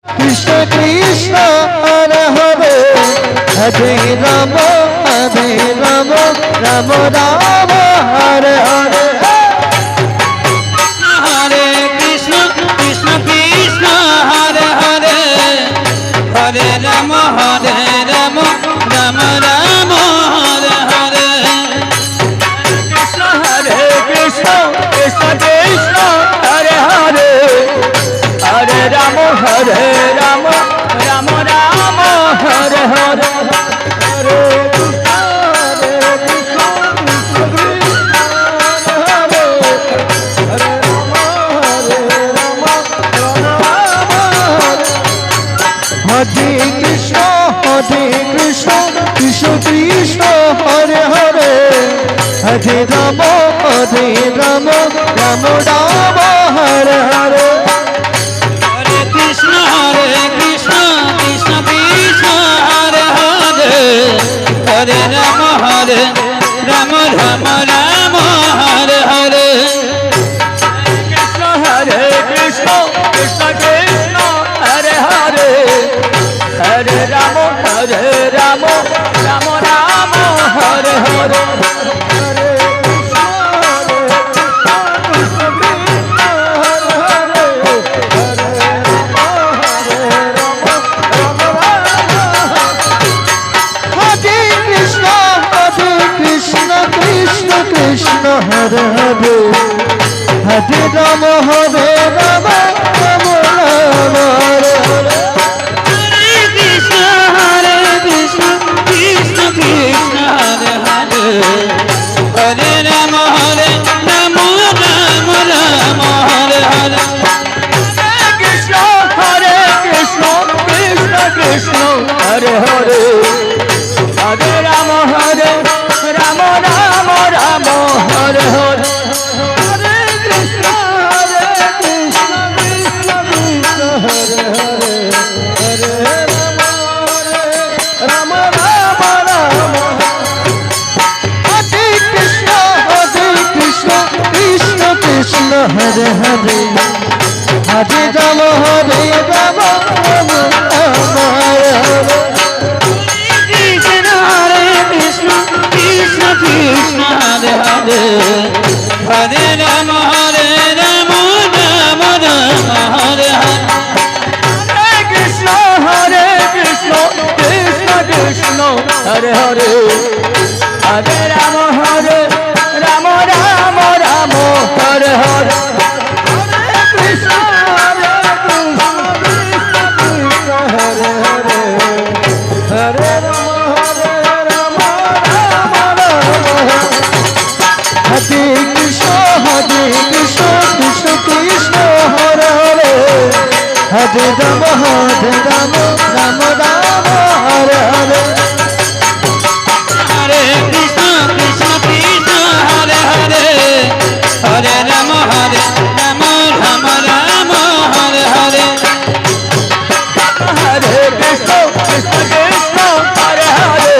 কৃষ্ণ কৃষ্ণ হরে হরে হরে রাম রাম রাম রাম হরে হরে হরে কৃষ্ণ কৃষ্ণ কৃষ্ণ হরে হরে হরে রাম রাম রাম রাম হরে হরে কৃষ্ণ হরে কৃষ্ণ কৃষ্ণ কৃষ্ণ হরে হরে হরে রাম রাম রাম রাম হরে হরে হরে কৃষ্ণ হরে কৃষ্ণ কৃষ্ণ কৃষ্ণ হরে হরে হরে রাম রাম রাম হরে হরে হরে কৃষ্ণ কৃষ্ণ কৃষ্ণ হরে হরে হরে রাম রাম রাম রাম হরে হরে কৃষ্ণ হরে কৃষ্ণ কৃষ্ণ কৃষ্ণ হরে হরে হরে রাম রাম রাম রাম হরে হরে কৃষ্ণ হরে হরে হরে রাম রাম রাম হরে হরে কৃষ্ণ কৃষ্ণ কৃষ্ণ কৃষ্ণ হরে হরে হরে রাম রাম রাম রাম হরে হরে কৃষ্ণ হরে কৃষ্ণ কৃষ্ণ কৃষ্ণ হরে হরে হরে রাম রাম রাম রাম হরে হরে হরে কৃষ্ণ কৃষ্ণ কৃষ্ণ হরে হরে হরে রাম রাম রাম হরে কৃষ্ণ কৃষ্ণ কৃষ্ণ হরে হরে হরে রাম রাম রাম হরে হরে কৃষ্ণ কৃষ্ণ কৃষ্ণ কৃষ্ণ হরে হরে হরে রাম রাম রাম হরে হরে কৃষ্ণ কৃষ্ণ কৃষ্ণ কৃষ্ণ হরে হরে হরে রাম রাম রাম রাম হরে হরে কৃষ্ণ কৃষ্ণ হরে হরে হরে রাম রাম রাম হরে কৃষ্ণ কৃষ্ণ কৃষ্ণ হরে হরে হরে রাম রাম রাম হরে হরে হরে কৃষ্ণ কৃষ্ণ কৃষ্ণ হরে হরে হরে রাম রাম রাম রাম হরে হরে হরে কৃষ্ণ কৃষ্ণ কৃষ্ণ হরে হরে হরে রাম রাম রাম হরে হরে হরে কৃষ্ণ কৃষ্ণ কৃষ্ণ কৃষ্ণ হরে হরে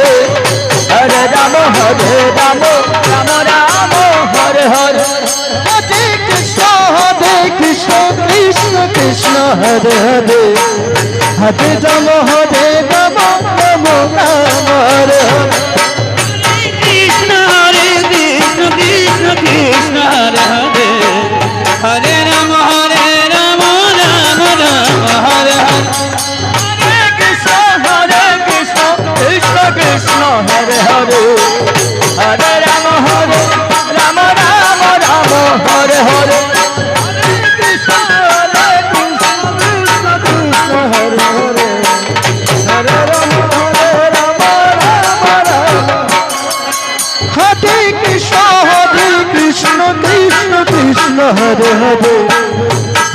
হরে রাম রাম রাম হরে হরে কৃষ্ণ কৃষ্ণ কৃষ্ণ কৃষ্ণ হরে হরে হরে রাম রাম রাম হরে হরে কৃষ্ণ কৃষ্ণ কৃষ্ণ কৃষ্ণ হরে হরে হরে রাম রাম রাম হরে হরে কৃষ্ণ কৃষ্ণ কৃষ্ণ কৃষ্ণ হরে হরে হরে রাম রাম রাম হরে কৃষ্ণ কৃষ্ণ কৃষ্ণ হরে হরে হরে রাম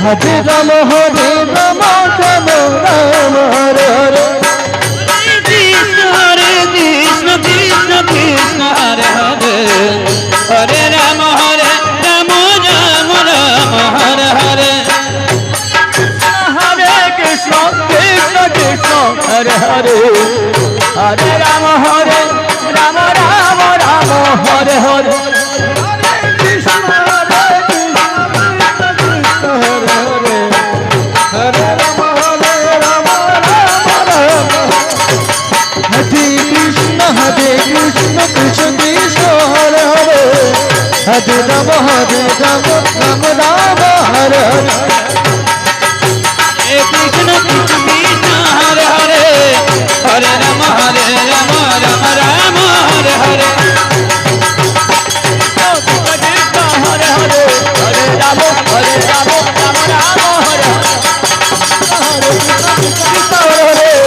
রাম রাম হরে হরে কৃষ্ণ কৃষ্ণ কৃষ্ণ কৃষ্ণ হরে হরে হরে রাম রাম রাম রাম হরে হরে হরে কৃষ্ণ কৃষ্ণ কৃষ্ণ হরে হরে হরে রাম রাম রাম রাম হরে হরে কৃষ্ণ কৃষ্ণ কৃষ্ণ হরে হরে হরে রাম হরে রাম রাম রাম হরে হরে हे कृष्ण कृष्ण कृष्ण हरे हरे हरे राम राम राम हरे हरे हरे हरे हरे राम राम राम हरे हरे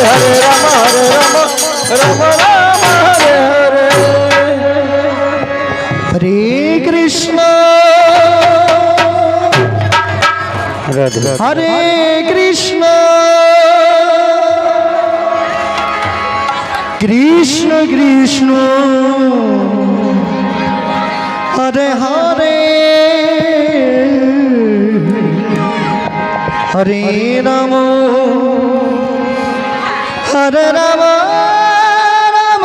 हरे राम राम राम हरे हरे हरे कृष्ण हरे कृष्ण कृष्ण कृष्ण हरे हरे हरे राम हरे राम राम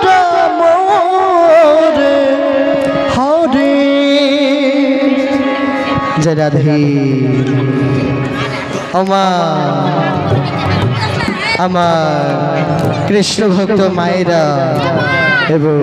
राम हरे हरे जय राधे আমার কৃষ্ণ ভক্ত মায়েরা এবং